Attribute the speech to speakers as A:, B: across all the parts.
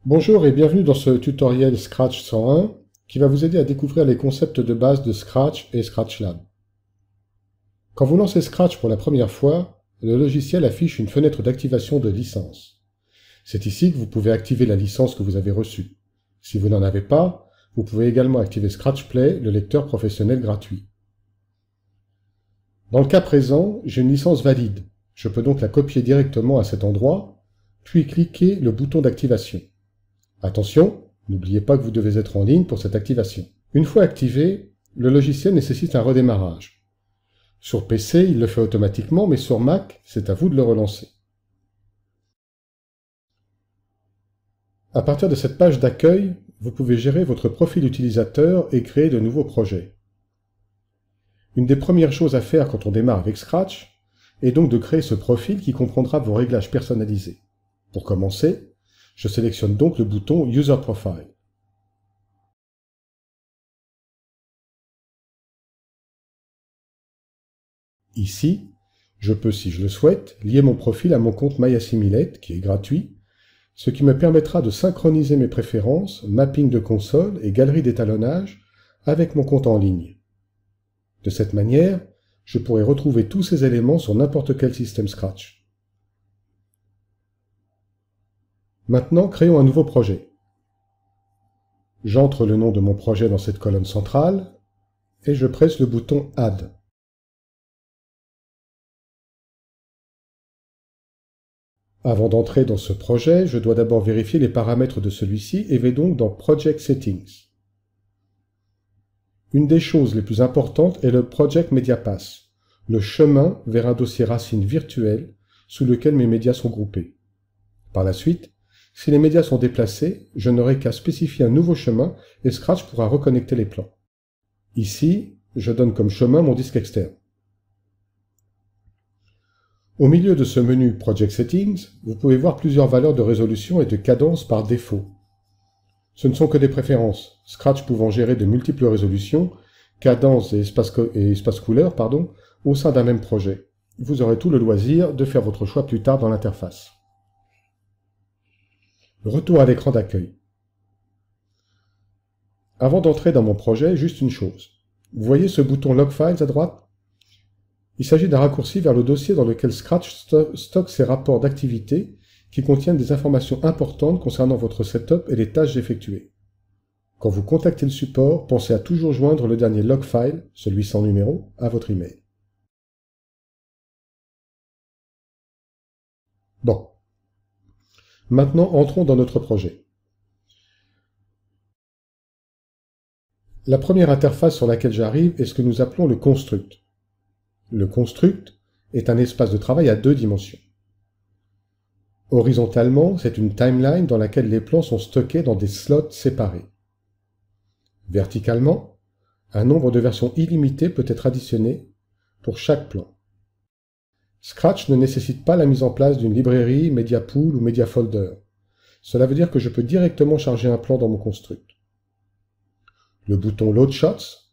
A: Bonjour et bienvenue dans ce tutoriel Scratch 101 qui va vous aider à découvrir les concepts de base de Scratch et ScratchLab. Quand vous lancez Scratch pour la première fois, le logiciel affiche une fenêtre d'activation de licence. C'est ici que vous pouvez activer la licence que vous avez reçue. Si vous n'en avez pas, vous pouvez également activer Scratch Play, le lecteur professionnel gratuit. Dans le cas présent, j'ai une licence valide. Je peux donc la copier directement à cet endroit, puis cliquer le bouton d'activation. Attention, n'oubliez pas que vous devez être en ligne pour cette activation. Une fois activé, le logiciel nécessite un redémarrage. Sur PC, il le fait automatiquement, mais sur Mac, c'est à vous de le relancer. À partir de cette page d'accueil, vous pouvez gérer votre profil utilisateur et créer de nouveaux projets. Une des premières choses à faire quand on démarre avec Scratch est donc de créer ce profil qui comprendra vos réglages personnalisés. Pour commencer, je sélectionne donc le bouton User Profile. Ici, je peux, si je le souhaite, lier mon profil à mon compte MyAssimilate, qui est gratuit, ce qui me permettra de synchroniser mes préférences, mapping de console et galerie d'étalonnage avec mon compte en ligne. De cette manière, je pourrai retrouver tous ces éléments sur n'importe quel système Scratch. Maintenant, créons un nouveau projet. J'entre le nom de mon projet dans cette colonne centrale et je presse le bouton Add. Avant d'entrer dans ce projet, je dois d'abord vérifier les paramètres de celui-ci et vais donc dans Project Settings. Une des choses les plus importantes est le Project Media Path, le chemin vers un dossier racine virtuel sous lequel mes médias sont groupés. Par la suite, si les médias sont déplacés, je n'aurai qu'à spécifier un nouveau chemin et Scratch pourra reconnecter les plans. Ici, je donne comme chemin mon disque externe. Au milieu de ce menu Project Settings, vous pouvez voir plusieurs valeurs de résolution et de cadence par défaut. Ce ne sont que des préférences, Scratch pouvant gérer de multiples résolutions, cadence et espace couleur, au sein d'un même projet. Vous aurez tout le loisir de faire votre choix plus tard dans l'interface. Retour à l'écran d'accueil. Avant d'entrer dans mon projet, juste une chose. Vous voyez ce bouton Log Files à droite? Il s'agit d'un raccourci vers le dossier dans lequel Scratch stocke ses rapports d'activité qui contiennent des informations importantes concernant votre setup et les tâches effectuées. Quand vous contactez le support, pensez à toujours joindre le dernier log file, celui sans numéro, à votre email. Bon. Maintenant, entrons dans notre projet. La première interface sur laquelle j'arrive est ce que nous appelons le construct. Le construct est un espace de travail à deux dimensions. Horizontalement, c'est une timeline dans laquelle les plans sont stockés dans des slots séparés. Verticalement, un nombre de versions illimitées peut être additionné pour chaque plan. Scratch ne nécessite pas la mise en place d'une librairie, Media Pool ou Media Folder. Cela veut dire que je peux directement charger un plan dans mon construct. Le bouton Load Shots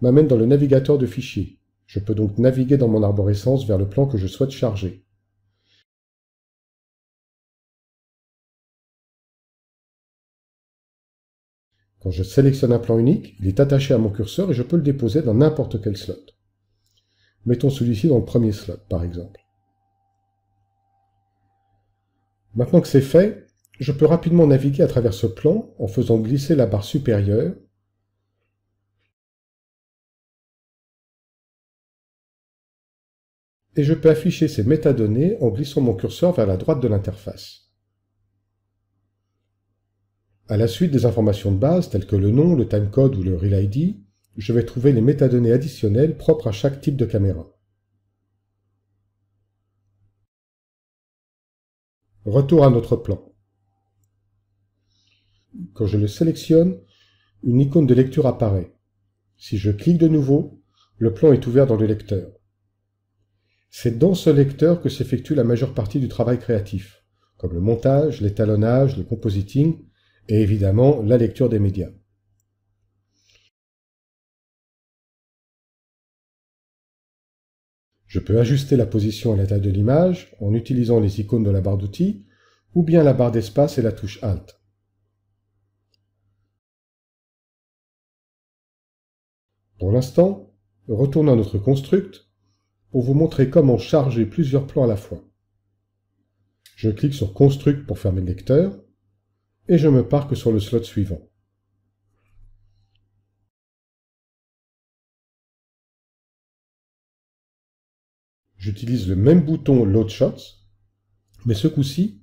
A: m'amène dans le navigateur de fichiers. Je peux donc naviguer dans mon arborescence vers le plan que je souhaite charger. Quand je sélectionne un plan unique, il est attaché à mon curseur et je peux le déposer dans n'importe quel slot. Mettons celui-ci dans le premier slot, par exemple. Maintenant que c'est fait, je peux rapidement naviguer à travers ce plan en faisant glisser la barre supérieure et je peux afficher ces métadonnées en glissant mon curseur vers la droite de l'interface. À la suite des informations de base, telles que le nom, le timecode ou le Real ID, je vais trouver les métadonnées additionnelles propres à chaque type de caméra. Retour à notre plan. Quand je le sélectionne, une icône de lecture apparaît. Si je clique de nouveau, le plan est ouvert dans le lecteur. C'est dans ce lecteur que s'effectue la majeure partie du travail créatif, comme le montage, l'étalonnage, le compositing et évidemment la lecture des médias. Je peux ajuster la position et la taille de l'image en utilisant les icônes de la barre d'outils ou bien la barre d'espace et la touche Alt. Pour l'instant, retournons à notre construct pour vous montrer comment charger plusieurs plans à la fois. Je clique sur Construct pour fermer le lecteur et je me parque sur le slot suivant. J'utilise le même bouton Load Shots, mais ce coup-ci,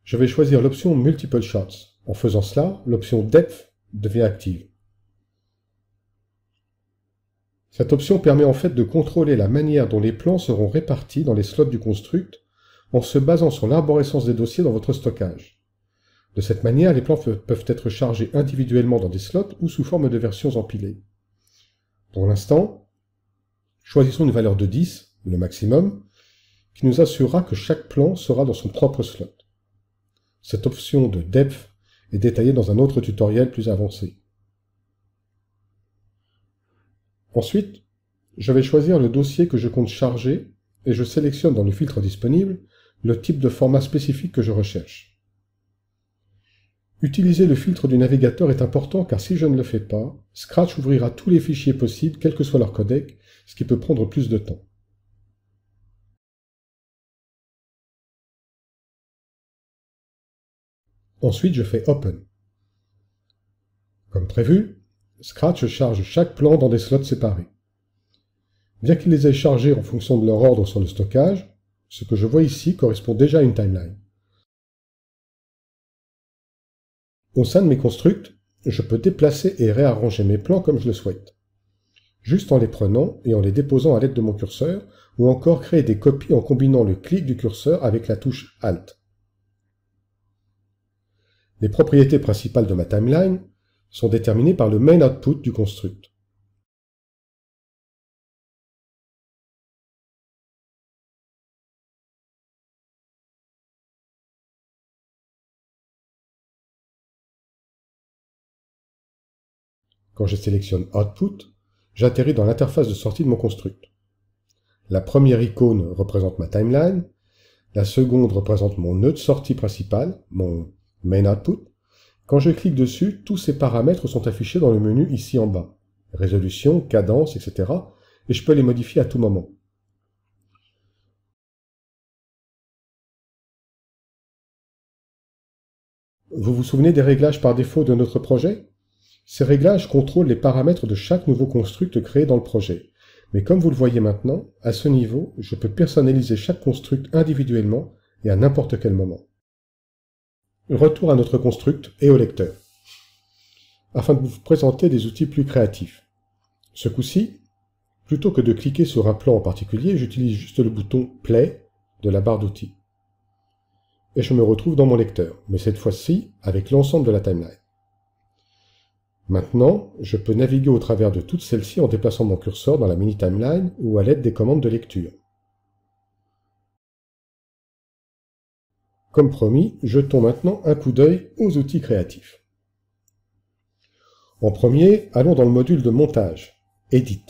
A: je vais choisir l'option Multiple Shots. En faisant cela, l'option Depth devient active. Cette option permet en fait de contrôler la manière dont les plans seront répartis dans les slots du construct en se basant sur l'arborescence des dossiers dans votre stockage. De cette manière, les plans peuvent être chargés individuellement dans des slots ou sous forme de versions empilées. Pour l'instant, choisissons une valeur de 10, le maximum, qui nous assurera que chaque plan sera dans son propre slot. Cette option de Depth est détaillée dans un autre tutoriel plus avancé. Ensuite, je vais choisir le dossier que je compte charger et je sélectionne dans le filtre disponible le type de format spécifique que je recherche. Utiliser le filtre du navigateur est important car si je ne le fais pas, Scratch ouvrira tous les fichiers possibles, quel que soit leur codec, ce qui peut prendre plus de temps. Ensuite, je fais Open. Comme prévu, Scratch charge chaque plan dans des slots séparés. Bien qu'il les ait chargés en fonction de leur ordre sur le stockage, ce que je vois ici correspond déjà à une timeline. Au sein de mes constructs, je peux déplacer et réarranger mes plans comme je le souhaite, juste en les prenant et en les déposant à l'aide de mon curseur, ou encore créer des copies en combinant le clic du curseur avec la touche Alt. Les propriétés principales de ma timeline sont déterminées par le main output du construct. Quand je sélectionne Output, j'atterris dans l'interface de sortie de mon construct. La première icône représente ma timeline, la seconde représente mon nœud de sortie principal, mon main output. Quand je clique dessus, tous ces paramètres sont affichés dans le menu ici en bas. Résolution, cadence, etc. Et je peux les modifier à tout moment. Vous vous souvenez des réglages par défaut de notre projet? Ces réglages contrôlent les paramètres de chaque nouveau construct créé dans le projet. Mais comme vous le voyez maintenant, à ce niveau, je peux personnaliser chaque construct individuellement et à n'importe quel moment. Retour à notre construct et au lecteur, afin de vous présenter des outils plus créatifs. Ce coup-ci, plutôt que de cliquer sur un plan en particulier, j'utilise juste le bouton Play de la barre d'outils. Et je me retrouve dans mon lecteur, mais cette fois-ci avec l'ensemble de la timeline. Maintenant, je peux naviguer au travers de toutes celles-ci en déplaçant mon curseur dans la mini-timeline ou à l'aide des commandes de lecture. Comme promis, jetons maintenant un coup d'œil aux outils créatifs. En premier, allons dans le module de montage, Edit.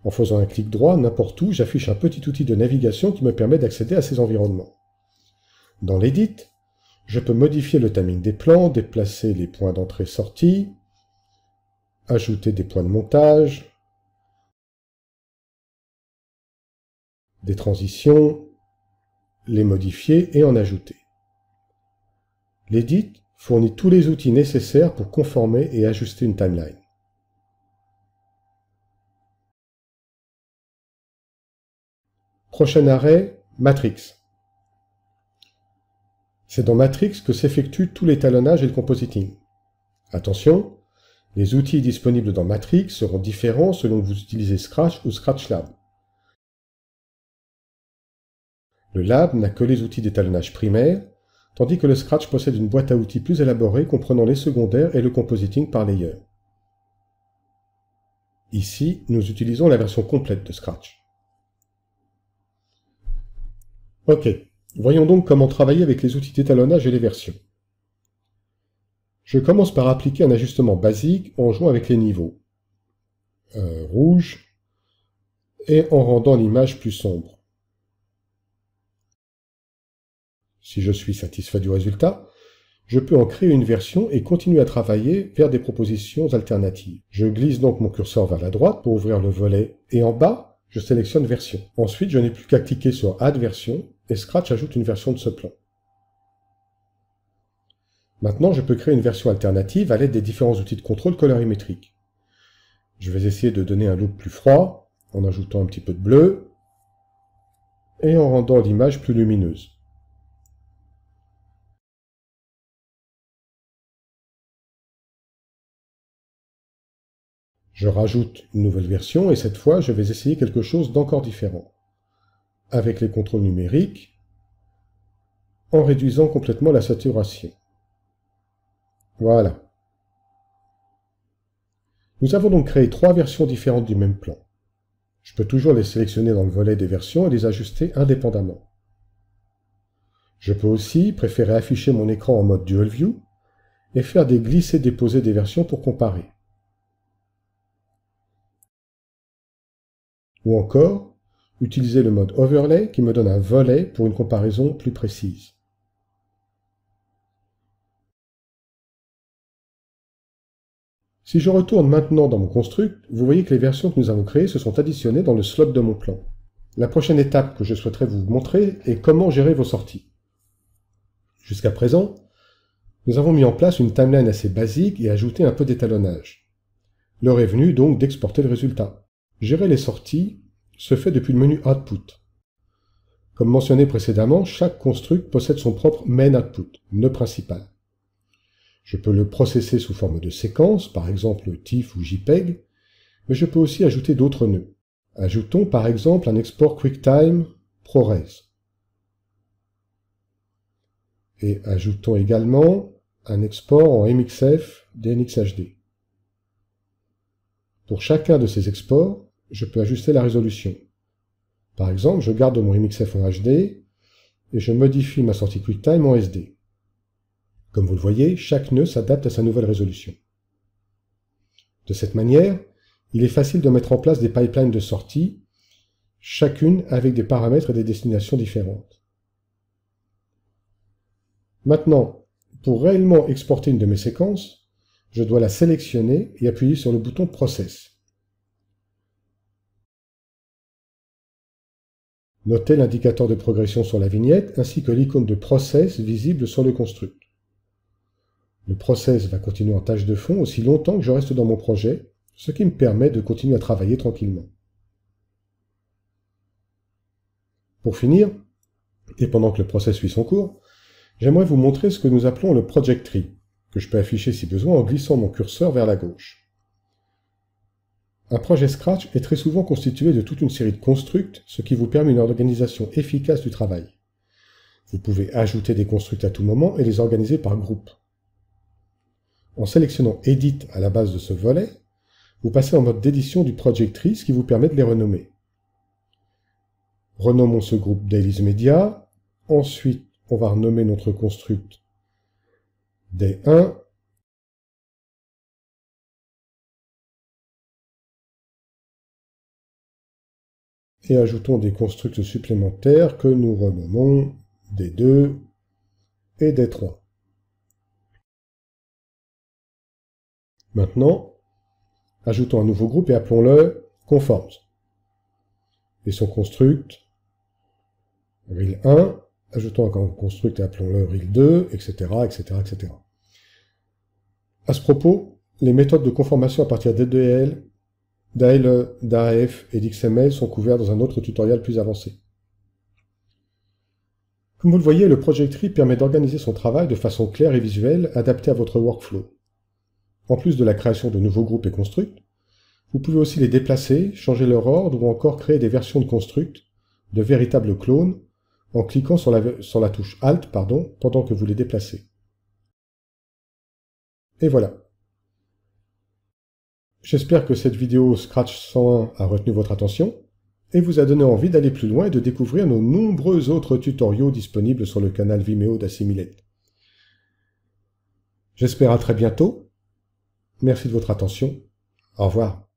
A: En faisant un clic droit n'importe où, j'affiche un petit outil de navigation qui me permet d'accéder à ces environnements. Dans l'Edit, je peux modifier le timing des plans, déplacer les points d'entrée-sortie, ajouter des points de montage, des transitions, les modifier et en ajouter. L'Edit fournit tous les outils nécessaires pour conformer et ajuster une timeline. Prochain arrêt, Matrix. C'est dans Matrix que s'effectuent tout l'étalonnage et le compositing. Attention, les outils disponibles dans Matrix seront différents selon que vous utilisez Scratch ou ScratchLab. Le Lab n'a que les outils d'étalonnage primaires, tandis que le Scratch possède une boîte à outils plus élaborée comprenant les secondaires et le compositing par layer. Ici, nous utilisons la version complète de Scratch. Ok, voyons donc comment travailler avec les outils d'étalonnage et les versions. Je commence par appliquer un ajustement basique en jouant avec les niveaux. Rouge, et en rendant l'image plus sombre. Si je suis satisfait du résultat, je peux en créer une version et continuer à travailler vers des propositions alternatives. Je glisse donc mon curseur vers la droite pour ouvrir le volet et en bas, je sélectionne version. Ensuite, je n'ai plus qu'à cliquer sur Add version et Scratch ajoute une version de ce plan. Maintenant, je peux créer une version alternative à l'aide des différents outils de contrôle colorimétrique. Je vais essayer de donner un look plus froid en ajoutant un petit peu de bleu et en rendant l'image plus lumineuse. Je rajoute une nouvelle version et cette fois, je vais essayer quelque chose d'encore différent. Avec les contrôles numériques, en réduisant complètement la saturation. Voilà. Nous avons donc créé 3 versions différentes du même plan. Je peux toujours les sélectionner dans le volet des versions et les ajuster indépendamment. Je peux aussi préférer afficher mon écran en mode Dual View et faire des glisser-déposer des versions pour comparer. Ou encore, utiliser le mode Overlay qui me donne un volet pour une comparaison plus précise. Si je retourne maintenant dans mon construct, vous voyez que les versions que nous avons créées se sont additionnées dans le slot de mon plan. La prochaine étape que je souhaiterais vous montrer est comment gérer vos sorties. Jusqu'à présent, nous avons mis en place une timeline assez basique et ajouté un peu d'étalonnage. L'heure est venue donc d'exporter le résultat. Gérer les sorties se fait depuis le menu Output. Comme mentionné précédemment, chaque construct possède son propre main output, nœud principal. Je peux le processer sous forme de séquence, par exemple TIFF ou JPEG, mais je peux aussi ajouter d'autres nœuds. Ajoutons par exemple un export QuickTime ProRes. Et ajoutons également un export en MXF DNxHD. Pour chacun de ces exports, je peux ajuster la résolution. Par exemple, je garde mon MXF en HD et je modifie ma sortie QuickTime en SD. Comme vous le voyez, chaque nœud s'adapte à sa nouvelle résolution. De cette manière, il est facile de mettre en place des pipelines de sortie, chacune avec des paramètres et des destinations différentes. Maintenant, pour réellement exporter une de mes séquences, je dois la sélectionner et appuyer sur le bouton Process. Notez l'indicateur de progression sur la vignette ainsi que l'icône de Process visible sur le construct. Le process va continuer en tâche de fond aussi longtemps que je reste dans mon projet, ce qui me permet de continuer à travailler tranquillement. Pour finir, et pendant que le process suit son cours, j'aimerais vous montrer ce que nous appelons le Project Tree, que je peux afficher si besoin en glissant mon curseur vers la gauche. Un projet Scratch est très souvent constitué de toute une série de constructs, ce qui vous permet une organisation efficace du travail. Vous pouvez ajouter des constructs à tout moment et les organiser par groupe. En sélectionnant Edit à la base de ce volet, vous passez en mode d'édition du Project Tree, ce qui vous permet de les renommer. Renommons ce groupe Dailies Media. Ensuite, on va renommer notre construct Day 1. Et ajoutons des constructs supplémentaires que nous renommons Day 2 et Day 3. Maintenant, ajoutons un nouveau groupe et appelons-le Conforms. Et son construct, rel 1, ajoutons un construct et appelons-le rel 2, etc., etc., etc. À ce propos, les méthodes de conformation à partir d'EDL, d'ALE, d'AF et d'XML sont couvertes dans un autre tutoriel plus avancé. Comme vous le voyez, le Project Tree permet d'organiser son travail de façon claire et visuelle, adaptée à votre workflow. En plus de la création de nouveaux groupes et constructs, vous pouvez aussi les déplacer, changer leur ordre ou encore créer des versions de constructs, de véritables clones, en cliquant sur la touche Alt pendant que vous les déplacez. Et voilà. J'espère que cette vidéo Scratch 101 a retenu votre attention et vous a donné envie d'aller plus loin et de découvrir nos nombreux autres tutoriaux disponibles sur le canal Vimeo d'Assimilate. J'espère à très bientôt. Merci de votre attention. Au revoir.